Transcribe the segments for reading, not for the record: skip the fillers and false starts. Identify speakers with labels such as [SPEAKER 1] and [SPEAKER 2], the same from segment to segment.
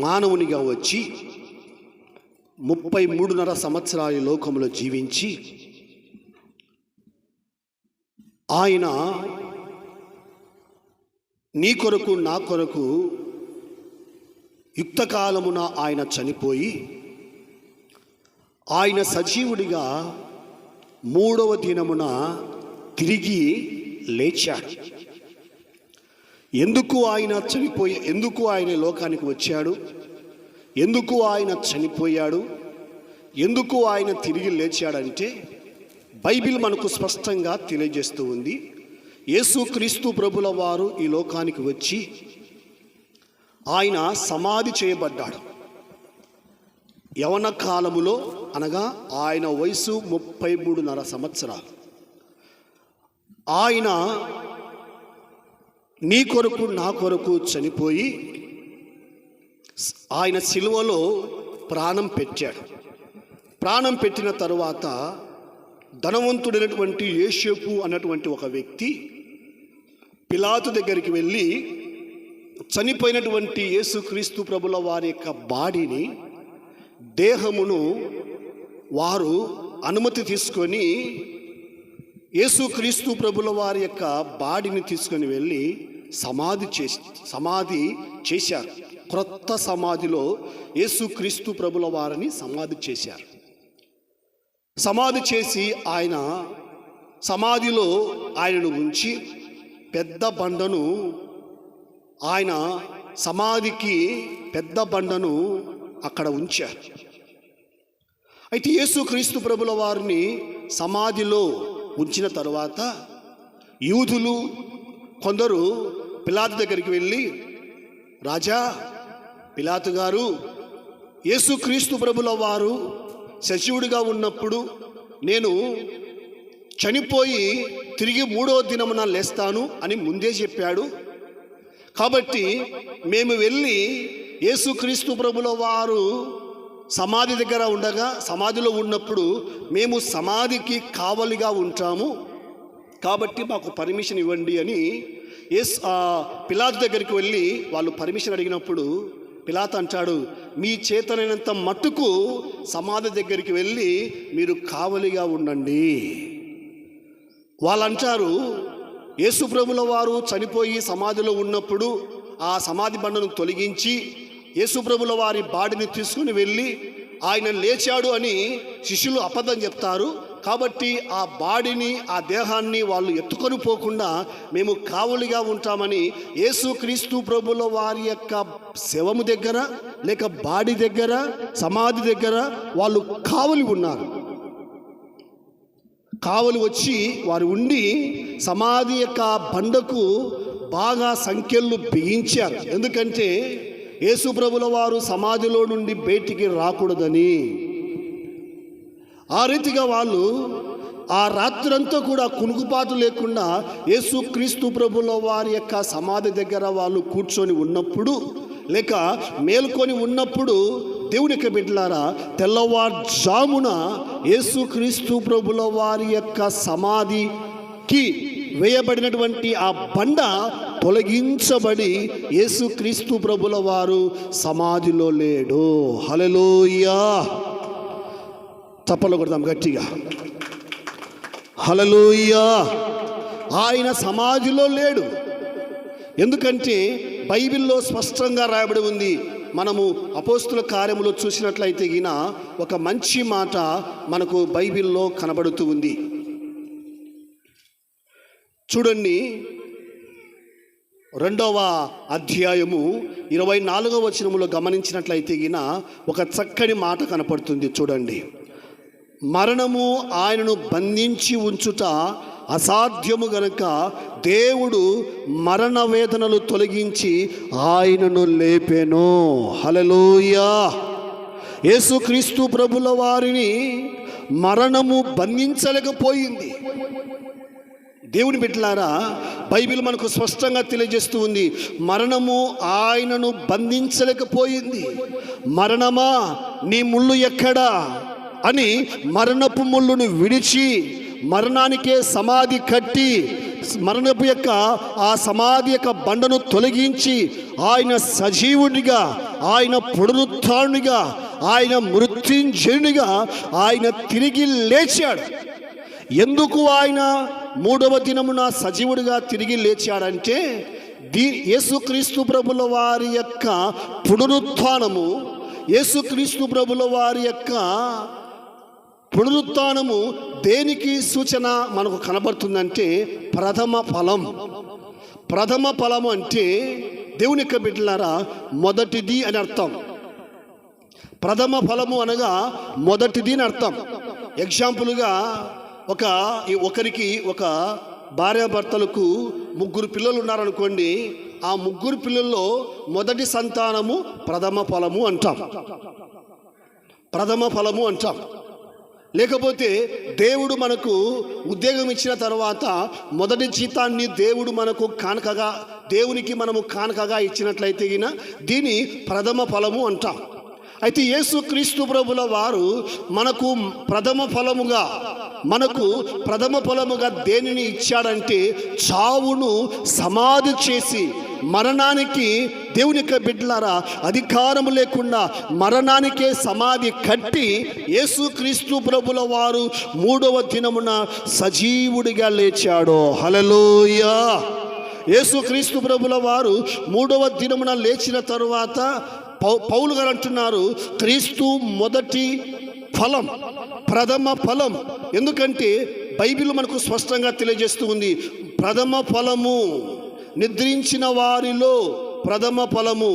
[SPEAKER 1] మానవునిగా వచ్చి 33.5 సంవత్సరాల లోకంలో జీవించి ఆయన నీ కొరకు నా కొరకు యుక్తకాలమున ఆయన చనిపోయి ఆయన సజీవుడిగా 3వ దినమున తిరిగి లేచాడు. ఎందుకు ఆయన లోకానికి వచ్చాడు, ఎందుకు ఆయన చనిపోయాడు, ఎందుకు ఆయన తిరిగి లేచాడంటే బైబిల్ మనకు స్పష్టంగా తెలియజేస్తూ ఉంది. యేసుక్రీస్తు ప్రభుల వారు ఈ లోకానికి వచ్చి ఆయన సమాధి చేయబడ్డాడు. యవన కాలములో, అనగా ఆయన వయసు 33.5 సంవత్సరాలు. ఆయన నీ కొరకు నా కొరకు చనిపోయి ఆయన సిలువలో ప్రాణం పెట్టాడు. ప్రాణం పెట్టిన తరువాత ధనవంతుడైనటువంటి యోసేపు అన్నటువంటి ఒక వ్యక్తి పిలాతు దగ్గరికి వెళ్ళి చనిపోయినటువంటి యేసుక్రీస్తు ప్రభుల వారి యొక్క బాడీని, దేహమును వారు అనుమతి తీసుకొని యేసుక్రీస్తు ప్రభుల వారి యొక్క బాడీని తీసుకొని వెళ్ళి సమాధి చేశారు. క్రొత్త సమాధిలో యేసుక్రీస్తు ప్రభుల వారిని సమాధి చేశారు. సమాధి చేసి ఆయన సమాధిలో ఆయనను ఉంచి పెద్ద బండను, ఆయన సమాధికి పెద్ద బండను అక్కడ ఉంచారు. అయితే యేసుక్రీస్తు ప్రభుల వారిని సమాధిలో ఉంచిన తరువాత యూదులు కొందరు పిలాతు దగ్గరికి వెళ్ళి, రాజా, పిలాతు గారు, యేసుక్రీస్తు ప్రభుల వారు సజీవుడిగా ఉన్నప్పుడు నేను చనిపోయి తిరిగి 3వ దినమున లేస్తాను అని ముందే చెప్పాడు. కాబట్టి మేము వెళ్ళి యేసుక్రీస్తు ప్రభుల వారు సమాధి దగ్గర ఉండగా, సమాధిలో ఉన్నప్పుడు మేము సమాధికి కావలిగా ఉంటాము, కాబట్టి మాకు పర్మిషన్ ఇవ్వండి అని పిలాతు దగ్గరికి వెళ్ళి వాళ్ళు పర్మిషన్ అడిగినప్పుడు పిలాతు అంటాడు, మీ చేతనైనంత మట్టుకు సమాధి దగ్గరికి వెళ్ళి మీరు కావలిగా ఉండండి. వాళ్ళంటారు, యేసు ప్రభుల వారు చనిపోయి సమాధిలో ఉన్నప్పుడు ఆ సమాధి బండను తొలగించి యేసు ప్రభుల వారి బాడీని తీసుకుని వెళ్ళి ఆయన లేచాడు అని శిష్యులు అబద్ధం చెప్తారు. కాబట్టి ఆ బాడీని, ఆ దేహాన్ని వాళ్ళు ఎత్తుకొని పోకుండా మేము కావలిగా ఉంటామని యేసుక్రీస్తు ప్రభుల వారి యొక్క శవము దగ్గర లేక బాడీ దగ్గర, సమాధి దగ్గర వాళ్ళు కావలి ఉన్నారు. కావలి వచ్చి వారు ఉండి సమాధి యొక్క బండకు బాగా సంఖ్యలు బిగించారు. ఎందుకంటే యేసు ప్రభుల వారు సమాధిలో నుండి బయటికి రాకూడదని. ఆ రీతిగా వాళ్ళు ఆ రాత్రంతా కూడా కునుకుపాటు లేకుండా యేసుక్రీస్తు ప్రభుల వారి యొక్క సమాధి దగ్గర వాళ్ళు కూర్చొని ఉన్నప్పుడు లేక మేల్కొని ఉన్నప్పుడు, దేవుని యొక్క బిడ్డలారా, తెల్లవారుజామున యేసుక్రీస్తు ప్రభుల వారి యొక్క సమాధికి వేయబడినటువంటి ఆ బండ తొలగించబడి యేసుక్రీస్తు ప్రభుల వారు సమాధిలో లేడు. హల్లెలూయా! చప్పట్లు కొడదాం గట్టిగా. హల్లెలూయా! ఆయన సమాధిలో లేడు. ఎందుకంటే బైబిల్లో స్పష్టంగా రాయబడి ఉంది. మనము అపోస్తుల కార్యములో చూసినట్లయితే గిన ఒక మంచి మాట మనకు బైబిల్లో కనబడుతూ ఉంది. చూడండి, 2వ అధ్యాయము 24వ వచనములో గమనించినట్లయితే గిన ఒక చక్కని మాట కనపడుతుంది. చూడండి, మరణము ఆయనను బంధించి ఉంచుట అసాధ్యము గనుక దేవుడు మరణ వేదనలు తొలగించి ఆయనను లేపెను. హల్లెలూయా! యేసుక్రీస్తు ప్రభుల వారిని మరణము బంధించలేకపోయింది. దేవుని బిడ్డలారా, బైబిల్ మనకు స్పష్టంగా తెలియజేస్తూ ఉంది, మరణము ఆయనను బంధించలేకపోయింది. మరణమా, నీ ముళ్ళు ఎక్కడా అని మరణపు ముళ్ళును విడిచి మరణానికే సమాధి కట్టి మరణపు యొక్క ఆ సమాధి యొక్క బండను తొలగించి ఆయన సజీవునిగా, ఆయన పునరుత్థానునిగా, ఆయన మృత్యుంజయునిగా ఆయన తిరిగి లేచాడు. ఎందుకు ఆయన మూడవ దినమున సజీవుడిగా తిరిగి లేచాడంటే యేసుక్రీస్తు ప్రభుల వారి యొక్క పునరుత్థానము, యేసుక్రీస్తు ప్రభుల వారి యొక్క పునరుత్థానము దేనికి సూచన మనకు కనబడుతుందంటే ప్రథమ ఫలం. ప్రథమ ఫలము అంటే దేవుని యొక్క బిడ్డలారా మొదటిది అని అర్థం. ప్రథమ ఫలము అనగా మొదటిది అని అర్థం. ఎగ్జాంపుల్గా ఒకరికి ఒక భార్యాభర్తలకు 3 పిల్లలు ఉన్నారనుకోండి. ఆ 3 పిల్లల్లో మొదటి సంతానము ప్రథమ ఫలము అంటాం. ప్రథమ ఫలము అంటాం. లేకపోతే దేవుడు మనకు ఉద్యోగం ఇచ్చిన తర్వాత మొదటి జీతాన్ని దేవుడు మనకు కానుకగా, దేవునికి మనము కానుకగా ఇచ్చినట్లయితే దీని ప్రథమ ఫలము అంటాం. అయితే యేసుక్రీస్తు ప్రభుల వారు మనకు ప్రథమ ఫలముగా దేనిని ఇచ్చాడంటే చావును సమాధి చేసి మరణానికి, దేవుని యొక్క బిడ్డలారా, అధికారము లేకుండా మరణానికే సమాధి కట్టి యేసుక్రీస్తు ప్రభుల వారు 3వ దినమున సజీవుడిగా లేచాడు. హల్లెలూయా. యేసుక్రీస్తు ప్రభుల వారు 3వ దినమున లేచిన తరువాత పౌలు గారు అంటున్నారు, క్రీస్తు మొదటి ఫలం, ప్రథమ ఫలం. ఎందుకంటే బైబిల్ మనకు స్పష్టంగా తెలియజేస్తూ ఉంది, ప్రథమ ఫలము నిద్రించిన వారిలో ప్రథమ ఫలము.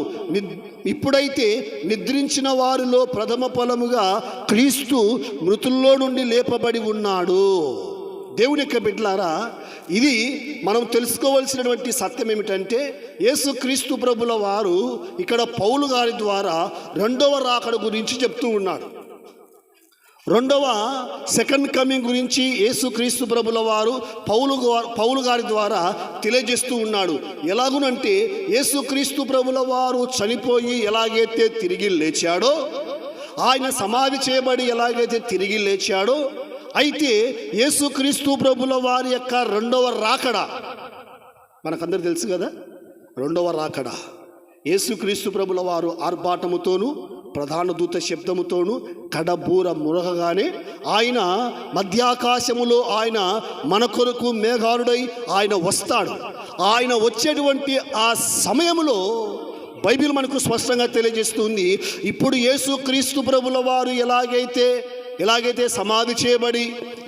[SPEAKER 1] ఇప్పుడైతే నిద్రించిన వారిలో ప్రథమ ఫలముగా క్రీస్తు మృతుల్లో నుండి లేపబడి ఉన్నాడు. దేవుని యొక్క బిడ్డలారా, ఇది మనం తెలుసుకోవాల్సినటువంటి సత్యం ఏమిటంటే యేసుక్రీస్తు ప్రభుల వారు ఇక్కడ పౌలు గారి ద్వారా 2వ రాకడ గురించి చెప్తూ ఉన్నాడు. సెకండ్ కమింగ్ గురించి యేసుక్రీస్తు ప్రభుల వారు పౌలు గారి ద్వారా తెలియజేస్తూ ఉన్నాడు. ఎలాగునంటే యేసుక్రీస్తు ప్రభుల వారు చనిపోయి ఎలాగైతే తిరిగి లేచాడో, ఆయన సమాధి చేయబడి ఎలాగైతే తిరిగి లేచాడో, అయితే యేసుక్రీస్తు ప్రభుల వారి యొక్క 2వ రాకడ మనకందరూ తెలుసు కదా. 2వ రాకడ యేసుక్రీస్తు ప్రభుల వారు ఆర్భాటముతోనూ ప్రధాన దూత శబ్దముతోనూ కడబూర మురగగానే ఆయన మధ్యాకాశములో ఆయన మన కొరకు మేఘారుడై ఆయన వస్తాడు. ఆయన వచ్చేటువంటి ఆ సమయంలో బైబిల్ మనకు స్పష్టంగా తెలియజేస్తుంది, ఇప్పుడు యేసుక్రీస్తు ప్రభుల వారు ఎలాగైతే సమాధి చేయబడి,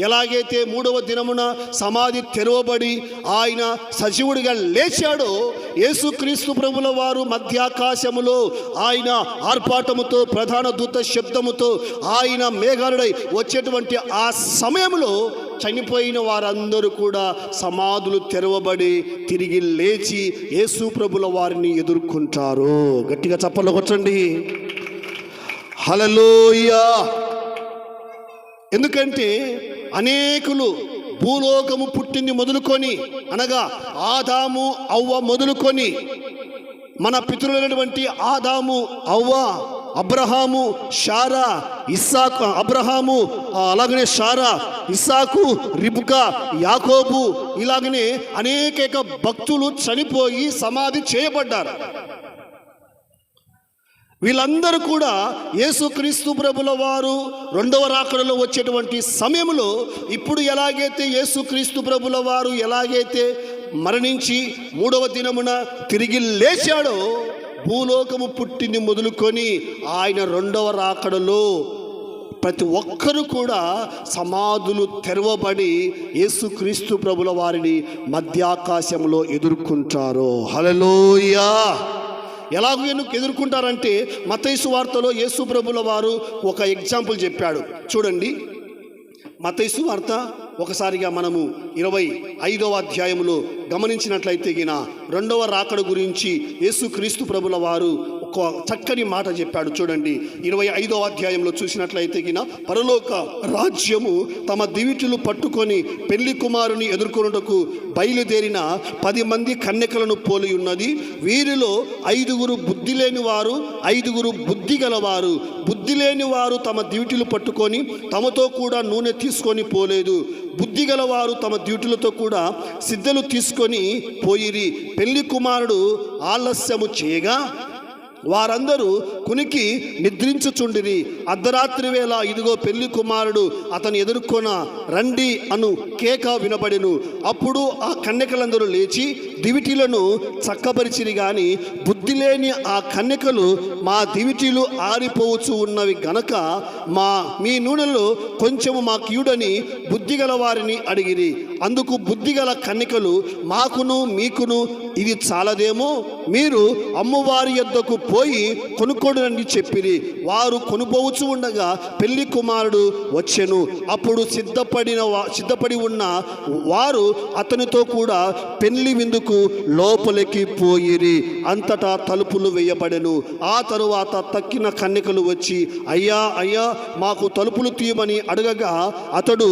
[SPEAKER 1] ఎలాగైతే 3వ దినమున సమాధి తెరవబడి ఆయన సజీవుడిగా లేచాడో, యేసుక్రీస్తు ప్రభుల వారు మధ్యాకాశములో ఆయన ఆర్భాటముతో ప్రధాన దూత శబ్దముతో ఆయన మేఘారుడై వచ్చేటువంటి ఆ సమయంలో చనిపోయిన వారందరూ కూడా సమాధులు తెరవబడి తిరిగి లేచి యేసు ప్రభుల వారిని ఎదుర్కొంటారు. గట్టిగా చప్పట్లు కొట్టండి. హల్లెలూయా. ఎందుకంటే అనేకులు భూలోకము పుట్టింది మొదలుకొని, అనగా ఆదాము అవ్వ మొదలుకొని, మన పితరులైనటువంటి ఆదాము అవ్వ, అబ్రహాము, శారా, ఇస్సాకు, అబ్రహాము అలాగనే శారా, ఇస్సాకు, రిబ్కా, యాకోబు, ఇలాగనే అనేక భక్తులు చనిపోయి సమాధి చేయబడ్డారు. వీళ్ళందరూ కూడా యేసుక్రీస్తు ప్రభుల వారు 2వ రాకడలో వచ్చేటువంటి సమయంలో ఇప్పుడు ఎలాగైతే యేసుక్రీస్తు ప్రభుల వారు ఎలాగైతే మరణించి 3వ దినమున తిరిగి లేచాడో, భూలోకము పుట్టింది మొదలుకొని ఆయన 2వ రాకడలో ప్రతి ఒక్కరూ కూడా సమాధులు తెరవబడి యేసుక్రీస్తు ప్రభుల వారిని మధ్యాకాశంలో ఎదుర్కొంటారు. హల్లెలూయా. ఎలాగో ఎదుర్కొంటారంటే మత్తయి సువార్తలో యేసు ప్రభుల వారు ఒక ఎగ్జాంపుల్ చెప్పాడు. చూడండి, మత్తయి సువార్త ఒకసారిగా మనము 25వ అధ్యాయంలో గమనించినట్లయితే 2వ రాకడ గురించి యేసుక్రీస్తు ప్రభుల వారు ఒక చక్కని మాట చెప్పాడు. చూడండి, 25వ అధ్యాయంలో చూసినట్లయితే పరలోక రాజ్యము తమ దివిటీలు పట్టుకొని పెళ్లి కుమారుని ఎదుర్కొనుటకు బయలుదేరిన 10 మంది కన్యకలను పోలి ఉన్నది. వీరిలో 5 బుద్ధి లేని వారు, 5 బుద్ధి గలవారు. బుద్ధి లేని వారు తమ దివిటీలు పట్టుకొని తమతో కూడా నూనె తీసుకొని పోలేదు. బుద్ధిగల వారు తమ డ్యూటీలతో కూడా సిద్ధలు తీసుకొని పోయిరి. పెళ్లి కుమారుడు ఆలస్యము చేయగా వారందరూ కునికి నిద్రించుచుండిరి. అర్ధరాత్రి వేళ ఇదిగో పెళ్లి కుమారుడు అతను ఎదుర్కొన రండి అను కేక వినబడెను. అప్పుడు ఆ కన్యకలందరూ లేచి దివిటీలను చక్కపరిచిరి. గాని బుద్ధి లేని ఆ కన్యకలు మా దివిటీలు ఆరిపోవచ్చు ఉన్నవి గనక మీ నూనెలో కొంచెము మాకియుడని బుద్ధిగల వారిని అడిగిరి. అందుకు బుద్ధిగల కన్యకలు మాకును మీకును ఇది చాలదేమో, మీరు అమ్మవారి యొద్దకు పోయి కొనుక్కోడని చెప్పిరి. వారు కొనుపోవచ్చు ఉండగా పెళ్లి కుమారుడు వచ్చెను. అప్పుడు సిద్ధపడి ఉన్న వారు అతనితో కూడా పెళ్లి విందుకు లోపలికి పోయిరి. అంతటా తలుపులు వేయబడెను. ఆ తరువాత తక్కిన కన్యకలు వచ్చి అయ్యా అయ్యా మాకు తలుపులు తీయమని అడగగా అతడు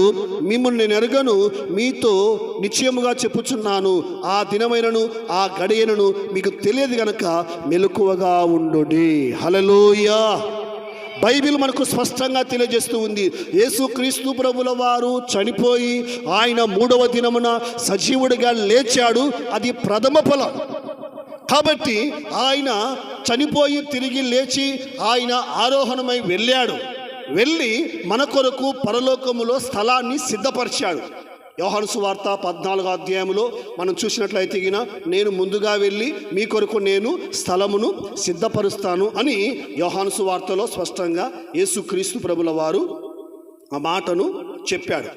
[SPEAKER 1] మిమ్మల్ని నెరగను, మీతో నిశ్చయముగా చెప్పుచున్నాను, ఆ దినమైనను ఆ గడియనను మీకు తెలియదు గనక మెలకువగా ఉండుడి. హల్లెలూయా. బైబిల్ మనకు స్పష్టంగా తెలియజేస్తూ ఉంది. యేసుక్రీస్తు ప్రభుల వారు చనిపోయి ఆయన 3వ దినమున సజీవుడిగా లేచాడు. అది ప్రథమ ఫలం. కాబట్టి ఆయన చనిపోయి తిరిగి లేచి ఆయన ఆరోహణమై వెళ్ళి మన కొరకు పరలోకములో స్థలాన్ని సిద్ధపరిచాడు. యోహాను సువార్త 14వ అధ్యాయంలో మనం చూసినట్లయితే నేను ముందుగా వెళ్ళి మీ కొరకు నేను స్థలమును సిద్ధపరుస్తాను అని యోహాను సువార్తలో స్పష్టంగా యేసుక్రీస్తు ప్రభుల వారు ఆ మాటను చెప్పాడు.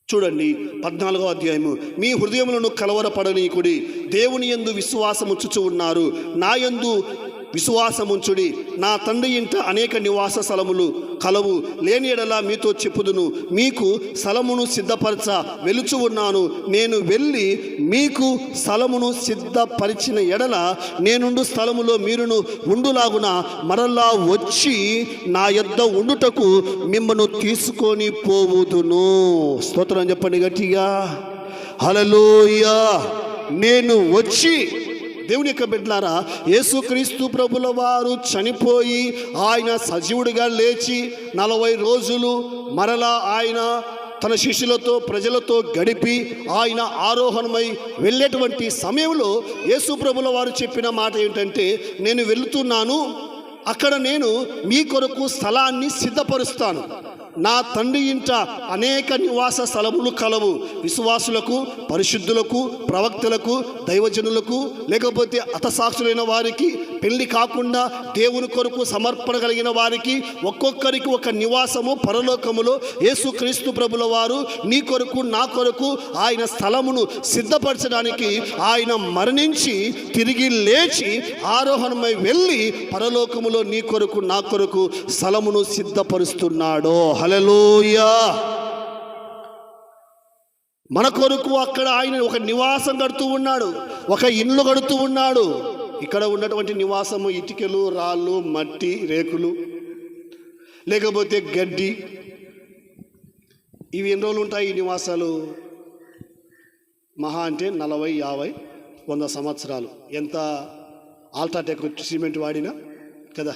[SPEAKER 1] చూడండి 14వ అధ్యాయము. మీ హృదయములను కలవరపడనీకుడి, దేవుని యందు విశ్వాసముంచుచు ఉన్నారు, నా యందు విశ్వాసముంచుడి. నా తండ్రి ఇంట అనేక నివాస స్థలములు కలవు, లేని ఎడల మీతో చెప్పుదును. మీకు స్థలమును సిద్ధపరచ వెలుచు ఉన్నాను. నేను వెళ్ళి మీకు స్థలమును సిద్ధపరిచిన ఎడల నేనుండు స్థలములో మీరును ఉండులాగున మరలా వచ్చి నా యొద్ద ఉండుటకు మిమ్మను తీసుకొని పోవుదును. స్తోత్రం చెప్పండి గట్టిగా. హల్లెలూయా. నేను వచ్చి, దేవుని యొక్క బిడ్డలారా, యేసుక్రీస్తు ప్రభుల వారు చనిపోయి ఆయన సజీవుడిగా లేచి 40 రోజులు మరలా ఆయన తన శిష్యులతో ప్రజలతో గడిపి ఆయన ఆరోహణమై వెళ్ళేటువంటి సమయంలో యేసు ప్రభుల వారు చెప్పిన మాట ఏంటంటే, నేను వెళుతున్నాను, అక్కడ నేను మీ కొరకు స్థలాన్ని సిద్ధపరుస్తాను. నా తండ్రి ఇంట అనేక నివాస స్థలములు కలవు. విశ్వాసులకు, పరిశుద్ధులకు, ప్రవక్తలకు, దైవజనులకు, లేకపోతే హతసాక్షులైన వారికి, పెళ్లి కాకుండా దేవుని కొరకు సమర్పణ కలిగిన వారికి ఒక్కొక్కరికి ఒక నివాసము పరలోకములో యేసుక్రీస్తు ప్రభుల వారు నీ కొరకు నా కొరకు ఆయన స్థలమును సిద్ధపరచడానికి ఆయన మరణించి తిరిగి లేచి ఆరోహణమై వెళ్ళి పరలోకములో నీ కొరకు నా కొరకు స్థలమును సిద్ధపరుస్తున్నాడు. హల్లెలూయా. మన కొరకు అక్కడ ఆయన ఒక నివాసం కడుతూ ఉన్నాడు, ఒక ఇల్లు కడుతూ ఉన్నాడు. ఇక్కడ ఉన్నటువంటి నివాసము ఇటుకలు, రాళ్ళు, మట్టి, రేకులు, లేకపోతే గడ్డి. ఇవి ఎన్ని రోజులు ఉంటాయి ఈ నివాసాలు? మహా అంటే 40, 50, 100 సంవత్సరాలు. ఎంత ఆల్ట్రాటెక్ సిమెంట్ వాడినా కదా,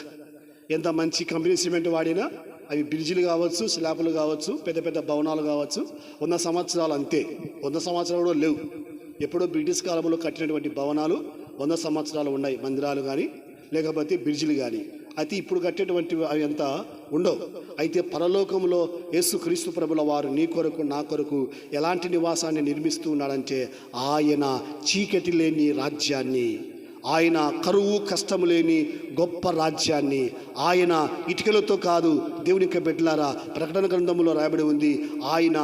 [SPEAKER 1] ఎంత మంచి కంపెనీ సిమెంట్ వాడినా అవి బ్రిడ్జిలు కావచ్చు, స్లాపులు కావచ్చు, పెద్ద పెద్ద భవనాలు కావచ్చు, 100 సంవత్సరాలు అంతే. 100 సంవత్సరాలు కూడా లేవు. ఎప్పుడో బ్రిటిష్ కాలంలో కట్టినటువంటి భవనాలు 100 సంవత్సరాలు ఉన్నాయి, మందిరాలు కానీ లేకపోతే బ్రిడ్జిలు కానీ. అయితే ఇప్పుడు కట్టేటువంటి అవి అంత ఉండవు. అయితే పరలోకంలో యేసుక్రీస్తు ప్రభుల వారు నీ కొరకు నా కొరకు ఎలాంటి నివాసాన్ని నిర్మిస్తూ ఉన్నాడంటే, ఆయన చీకటి లేని రాజ్యాన్ని, ఆయన కరువు కష్టము లేని గొప్ప రాజ్యాన్ని, ఆయన ఇటుకలతో కాదు, దేవుని యొక్క బిడ్డలారా, ప్రకటన గ్రంథంలో రాయబడి ఉంది, ఆయన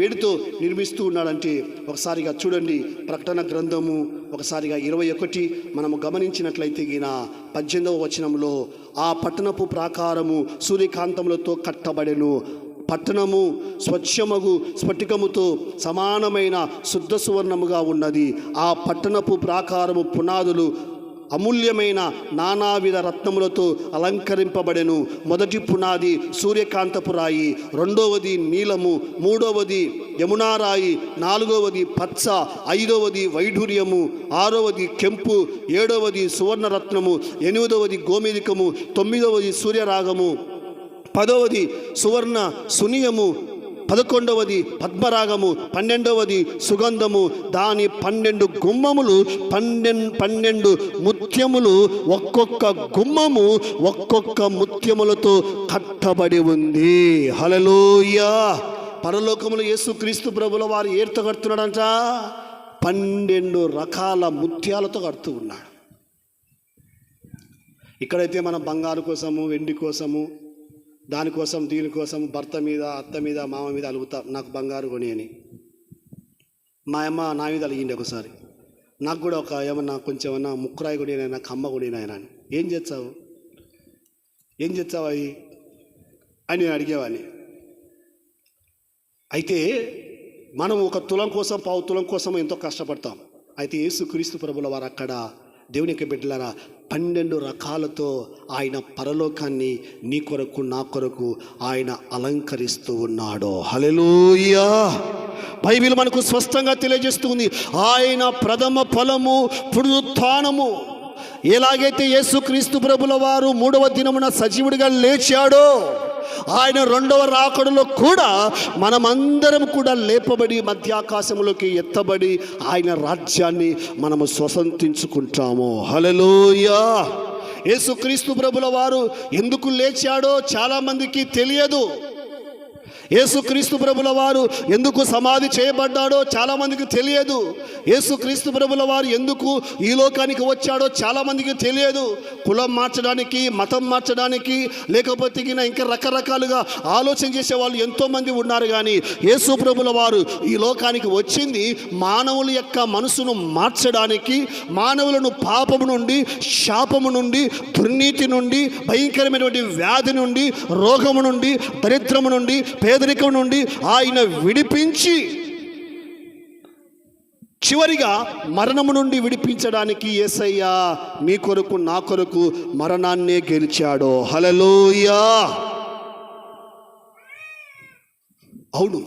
[SPEAKER 1] వేడితో నిర్మిస్తూ ఉన్నాడంటే ఒకసారిగా చూడండి. ప్రకటన గ్రంథము ఒకసారిగా 21 మనము గమనించినట్లయితే 18వ వచనంలో, ఆ పట్టణపు ప్రాకారము సూర్యకాంతములతో కట్టబడెను, పట్టణము స్వచ్ఛమగు స్ఫటికముతో సమానమైన శుద్ధ సువర్ణముగా ఉన్నది. ఆ పట్టణపు ప్రాకారము పునాదులు అమూల్యమైన నానావిధ రత్నములతో అలంకరింపబడెను. మొదటి పునాది సూర్యకాంతపు రాయి, రెండవది నీలము, మూడవది యమునారాయి, నాలుగవది పచ్చ, ఐదవది వైఢూర్యము, ఆరవది కెంపు, ఏడవది సువర్ణరత్నము, ఎనిమిదవది గోమేధికము, 9వది సూర్యరాగము, 10వది సువర్ణ సునియము, 11వది పద్మరాగము, 12వది సుగంధము, దాని 12 గుమ్మములు, 12 ముత్యములు, ఒక్కొక్క గుమ్మము ఒక్కొక్క ముత్యములతో కట్టబడి ఉంది. హల్లెలూయా. పరలోకములో యేసుక్రీస్తు ప్రభుల వారు ఏర్తో కడుతున్నాడంట, 12 రకాల ముత్యాలతో కడుతూ ఉన్నాడు. ఇక్కడైతే మనం బంగారు కోసము, వెండి కోసము, దానికోసం దీనికోసం భర్త మీద, అత్త మీద, మామ మీద అలుగుతాం, నాకు బంగారు కొని అని. మా అమ్మ నా మీద అలిగింది ఒకసారి, నాకు కూడా ఏమన్నా కొంచెం ఏమన్నా ముక్కురాయి కొనినైనా, కమ్మ కొనినైనా అని. ఏం చేస్తావు అవి అని నేను అడిగేవాడిని. అయితే మనం ఒక తులం కోసం, పావు తులం కోసం ఎంతో కష్టపడతాం. అయితే యేసుక్రీస్తు ప్రభుల వారు అక్కడ దేవునికి బిడ్డలారా 12 రకాలతో ఆయన పరలోకాన్ని నీ కొరకు నా కొరకు ఆయన అలంకరిస్తూ ఉన్నాడు. హల్లెలూయా. బైబిల్ మనకు స్పష్టంగా తెలియజేస్తుంది, ఆయన ప్రథమ ఫలము, పునరుత్థానము. ఎలాగైతే యేసుక్రీస్తు ప్రభుల వారు 3వ దినమున సజీవుడిగా లేచాడో, ఆయన 2వ రాకడలో కూడా మనమందరం కూడా లేపబడి మధ్యాకాశంలోకి ఎత్తబడి ఆయన రాజ్యాన్ని మనము స్వతంత్రించుకుంటాము. హల్లెలూయా. యేసుక్రీస్తు ప్రభుల వారు ఎందుకు లేచాడో చాలామందికి తెలియదు. యేసుక్రీస్తు ప్రభుల వారు ఎందుకు సమాధి చేయబడ్డాడో చాలామందికి తెలియదు. యేసుక్రీస్తు ప్రభుల వారు ఎందుకు ఈ లోకానికి వచ్చాడో చాలామందికి తెలియదు. కులం మార్చడానికి, మతం మార్చడానికి, లేకపోతే ఇంకా రకరకాలుగా ఆలోచన చేసే వాళ్ళు ఎంతోమంది ఉన్నారు. కానీ యేసు ప్రభుల వారు ఈ లోకానికి వచ్చింది మానవుల యొక్క మనసును మార్చడానికి, మానవులను పాపము నుండి, శాపము నుండి, దుర్నీతి నుండి, భయంకరమైనటువంటి వ్యాధి నుండి, రోగము నుండి, దరిద్రము నుండి, పేదరికం నుండి ఆయన విడిపించి చివరిగా మరణము నుండి విడిపించడానికి యేసయ్య మీ కొరకు నా కొరకు మరణాన్నే గెలిచాడు. హల్లెలూయా. అవును,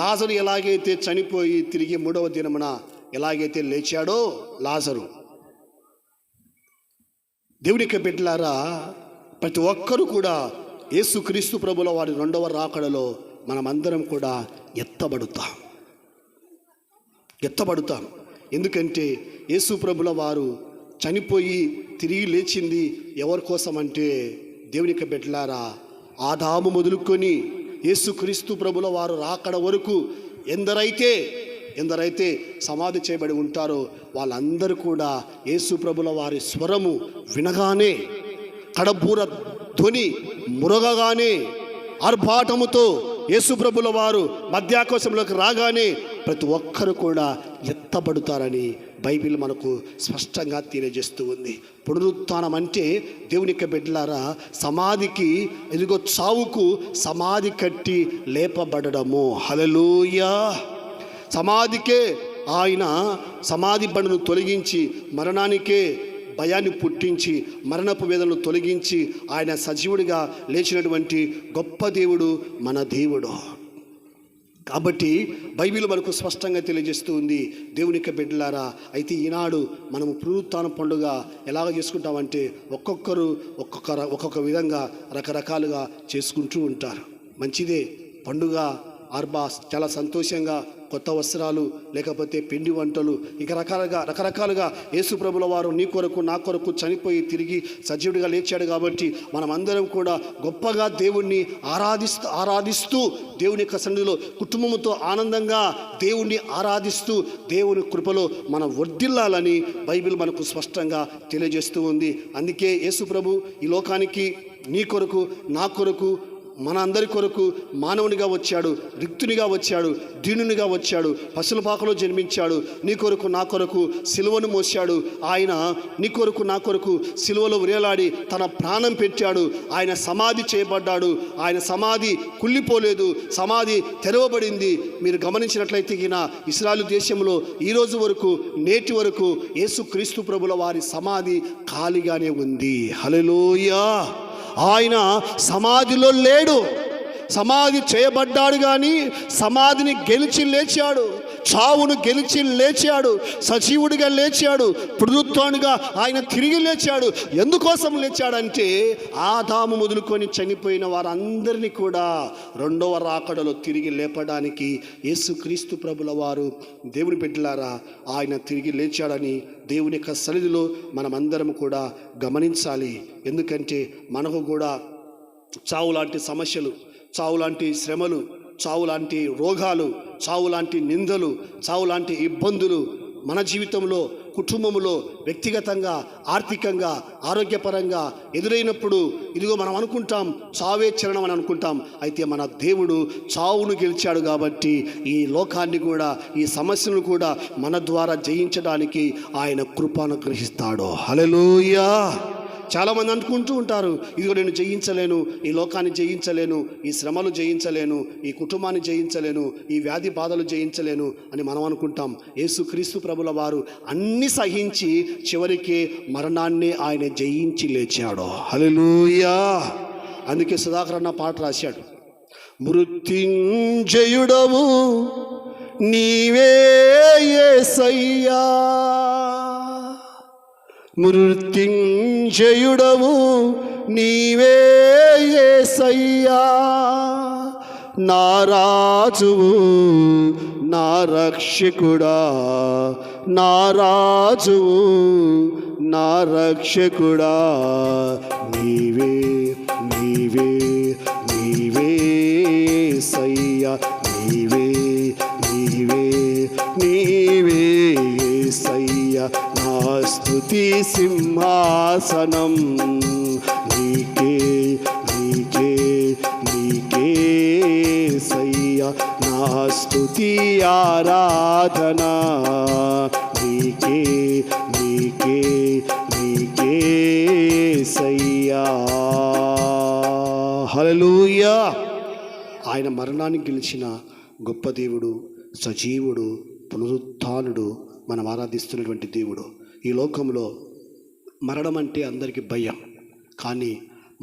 [SPEAKER 1] లాజరు ఎలాగైతే చనిపోయి తిరిగి 3వ దినమున ఎలాగైతే లేచాడో లాజరు, దేవునికి బిడ్డలారా, ప్రతి ఒక్కరూ కూడా యేసుక్రీస్తు ప్రభుల వారి 2వ రాకడలో మనమందరం కూడా ఎత్తబడతాం. ఎందుకంటే యేసు ప్రభుల వారు చనిపోయి తిరిగి లేచింది ఎవరి కోసం అంటే, దేవునికి బిడ్డలారా, ఆదాము మొదలుకొని యేసుక్రీస్తు ప్రభుల వారు రాకడ వరకు ఎందరైతే సమాధి చేయబడి ఉంటారో వాళ్ళందరూ కూడా యేసు ప్రభుల వారి స్వరము వినగానే, కడబూర ధ్వని మురగగానే, ఆర్భాటముతో యేసు ప్రభుల వారు మధ్యాకాశంలోకి రాగానే ప్రతి ఒక్కరు కూడా ఎత్తబడతారని బైబిల్ మనకు స్పష్టంగా తెలియజేస్తూ ఉంది. పునరుత్థానం అంటే దేవునికి బిడ్డలారా, సమాధికి ఎదుగో చావుకు సమాధి కట్టి లేపబడము. హల్లెలూయా. సమాధికే ఆయన సమాధి బండను తొలగించి మరణానికే భయాన్ని పుట్టించి మరణపు వేదనను తొలగించి ఆయన సజీవుడిగా లేచినటువంటి గొప్ప దేవుడు మన దేవుడు. కాబట్టి బైబిల్ మనకు స్పష్టంగా తెలియజేస్తూ ఉంది, దేవునికి బిడ్డలారా. అయితే ఈనాడు మనము పునరుత్థాన పండుగ ఎలాగ చేసుకుంటామంటే ఒక్కొక్కరు ఒక్కొక్క విధంగా రకరకాలుగా చేసుకుంటూ ఉంటారు. మంచిదే, పండుగ ఆర్బాస్ చాలా సంతోషంగా కొత్త వస్త్రాలు, లేకపోతే పిండి వంటలు, ఇక రకరకాలుగా యేసు ప్రభుల వారు నీ కొరకు నా కొరకు చనిపోయి తిరిగి సజీవుడిగా లేచాడు. కాబట్టి మనమందరం కూడా గొప్పగా దేవుణ్ణి ఆరాధిస్తూ దేవుని యొక్క సన్నిధిలో కుటుంబంతో ఆనందంగా దేవుణ్ణి ఆరాధిస్తూ దేవుని కృపలో మనం వర్ధిల్లాలని బైబిల్ మనకు స్పష్టంగా తెలియజేస్తూ ఉంది. అందుకే యేసు ప్రభు ఈ లోకానికి నీ కొరకు నా కొరకు మన అందరి కొరకు మానవునిగా వచ్చాడు, రిక్తునిగా వచ్చాడు, దీనునిగా వచ్చాడు, పశుల పాకలో జన్మించాడు. నీ కొరకు నా కొరకు సిలువను మోసాడు. ఆయన నీ కొరకు నా కొరకు సిలువలో వేలాడి తన ప్రాణం పెట్టాడు. ఆయన సమాధి చేయబడ్డాడు. ఆయన సమాధి కుళ్ళిపోలేదు, సమాధి తెరవబడింది. మీరు గమనించినట్లయితే ఇశ్రాయేలు దేశంలో ఈరోజు వరకు నేటి వరకు యేసుక్రీస్తు ప్రభుల వారి సమాధి ఖాళీగానే ఉంది. హల్లెలూయా. ఆయన సమాధిలో లేడు, సమాధి చేయబడ్డాడు, కానీ సమాధిని గెలిచి లేచాడు. చావును గెలిచి లేచాడు, సజీవుడిగా లేచాడు, పునరుత్థానుగా ఆయన తిరిగి లేచాడు. ఎందుకోసం లేచాడంటే ఆదాము మొదలుకొని చనిపోయిన వారందరినీ కూడా రెండవ రాకడలో తిరిగి లేపడానికి యేసుక్రీస్తు ప్రభుల వారు, దేవుని బిడ్డలారా, ఆయన తిరిగి లేచాడని దేవుని యొక్క సన్నిధిలో మనమందరం కూడా గమనించాలి. ఎందుకంటే మనకు కూడా చావు లాంటి సమస్యలు, చావు లాంటి శ్రమలు, చావు లాంటి రోగాలు, చావు లాంటి నిందలు, చావు లాంటి ఇబ్బందులు మన జీవితంలో, కుటుంబంలో, వ్యక్తిగతంగా, ఆర్థికంగా, ఆరోగ్యపరంగా ఎదురైనప్పుడు ఇదిగో మనం అనుకుంటాం చావే చరణం అని అనుకుంటాం. అయితే మన దేవుడు చావును గెలిచాడు కాబట్టి ఈ లోకాన్ని కూడా, ఈ సమస్యలను కూడా మన ద్వారా జయించడానికి ఆయన కృపను గ్రహిస్తాడు. హల్లెలూయా. చాలామంది అనుకుంటూ ఉంటారు, ఇదిగో నేను జయించలేను, ఈ లోకాన్ని జయించలేను, ఈ శ్రమలు జయించలేను, ఈ కుటుంబాన్ని జయించలేను, ఈ వ్యాధి బాధలు జయించలేను అని మనం అనుకుంటాం. యేసుక్రీస్తు ప్రభుల వారు అన్ని సహించి చివరికి మరణాన్ని ఆయన జయించి లేచాడు. హల్లెలూయా. అందుకే సుధాకర్ అన్న పాట రాశాడు, మృత్యుంజయుడవు నీవే యేసయ్యా, మృత్యుంజయుడవు నీవే యేసయ్యా, నా రాజువు నా రక్షకుడా, నా రాజువు నా రక్షకుడా, నీవే నీవే నీవే యేసయ్యా, నీవే నీవే నీవే యేసయ్యా, నా స్తుతి సింహాసనం నీకే నీకే నీకే యేసయ్యా, నా స్తుతి ఆరాధన నీకే నీకే నీకే యేసయ్యా. హల్లెలూయా. ఆయన మరణాన్ని గెలిచిన గొప్ప దేవుడు, సజీవుడు, పునరుత్థానుడు, మనం ఆరాధిస్తున్నటువంటి దేవుడు. ఈ లోకంలో మరణం అంటే అందరికీ భయం, కానీ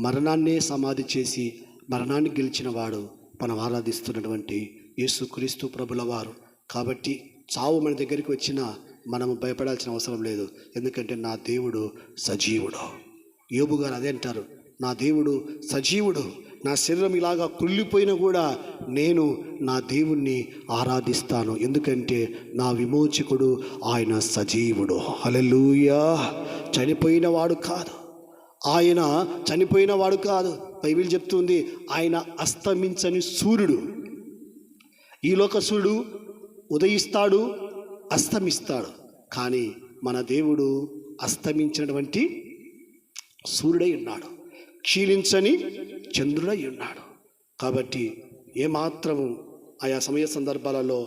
[SPEAKER 1] మరణాన్నే సమాధి చేసి మరణాన్ని గెలిచిన వాడు మనం ఆరాధిస్తున్నటువంటి యేసుక్రీస్తు ప్రభుల వారు. కాబట్టి చావు మన దగ్గరికి వచ్చినా మనము భయపడాల్సిన అవసరం లేదు, ఎందుకంటే నా దేవుడు సజీవుడు. యోబు గారు అదే అంటారు, నా దేవుడు సజీవుడు, నా శరీరం ఇలాగా కుళ్ళిపోయినా కూడా నేను నా దేవుణ్ణి ఆరాధిస్తాను, ఎందుకంటే నా విమోచకుడు ఆయన సజీవుడు. హల్లెలూయా. చనిపోయిన వాడు కాదు, ఆయన చనిపోయిన వాడు కాదు. బైబిల్ చెప్తుంది ఆయన అస్తమించని సూర్యుడు. ఈ లోక సూర్యుడు ఉదయిస్తాడు, అస్తమిస్తాడు, కానీ మన దేవుడు అస్తమించినటువంటి సూర్యుడై ఉన్నాడు, క్షీణించని చంద్రుడై ఉన్నాడు. కాబట్టి ఏమాత్రము ఆయా సమయ సందర్భాలలో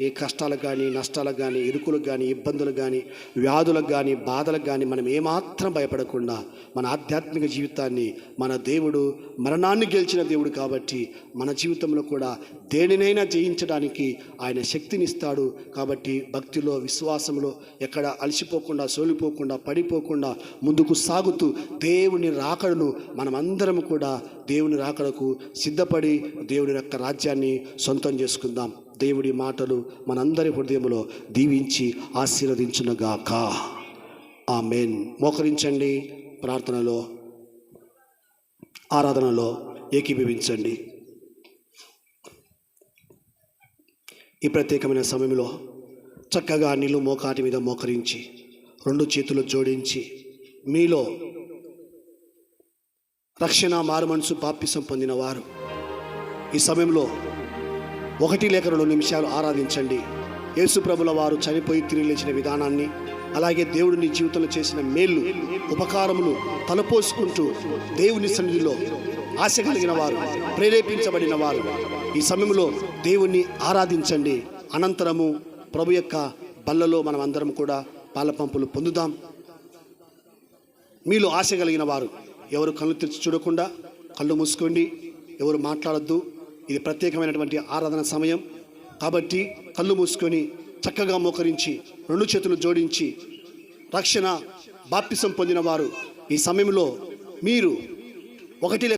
[SPEAKER 1] ఏ కష్టాలకు కానీ, నష్టాలకు కానీ, ఇరుకులకు కానీ, ఇబ్బందులకు కానీ, వ్యాధులకు కానీ, బాధలకు కానీ మనం ఏమాత్రం భయపడకుండా మన ఆధ్యాత్మిక జీవితాన్ని, మన దేవుడు మరణాన్ని గెలిచిన దేవుడు కాబట్టి మన జీవితంలో కూడా దేనినైనా జయించడానికి ఆయన శక్తినిస్తాడు. కాబట్టి భక్తిలో, విశ్వాసంలో ఎక్కడ అలసిపోకుండా, సోలిపోకుండా, పడిపోకుండా ముందుకు సాగుతూ దేవుని రాకడను మనమందరం కూడా దేవుని రాకడకు సిద్ధపడి దేవుని యొక్క రాజ్యాన్ని సొంతం చేసుకుందాం. దేవుడి మాటలు మనందరి హృదయంలో దీవించి ఆశీర్వదించునుగాక. ఆమేన్. మోకరించండి, ప్రార్థనలో, ఆరాధనలో ఏకీభవించండి. ఈ ప్రత్యేకమైన సమయంలో చక్కగా నీళ్ళు మోకాటి మీద మోకరించి 2 చేతులు జోడించి మీలో రక్షణ, మారు మనసు, బాప్తిసం పొందిన వారు ఈ సమయంలో 1 లేక 2 నిమిషాలు ఆరాధించండి. యేసు ప్రభుల వారు చనిపోయి తిరిగి లేచిన విధానాన్ని, అలాగే దేవుడు నీ జీవితంలో చేసిన మేళ్ళు, ఉపకారములు తలపోసుకుంటూ దేవుని సన్నిధిలో ఆశ కలిగిన వారు, ప్రేరేపించబడిన వారు ఈ సమయంలో దేవుణ్ణి ఆరాధించండి. అనంతరము ప్రభు యొక్క బల్లలో మనం అందరం కూడా పాల పంపులు పొందుదాం. మీలో ఆశ కలిగిన వారు ఎవరు కళ్ళు తెరిచి చూడకుండా కళ్ళు మూసుకోండి, ఎవరు మాట్లాడద్దు. ఇది ప్రత్యేకమైనటువంటి ఆరాధన సమయం కాబట్టి కళ్ళు మూసుకొని చక్కగా మోకరించి 2 చేతులు జోడించి రక్షణ, బాప్తిసం పొందిన వారు ఈ సమయంలో మీరు 1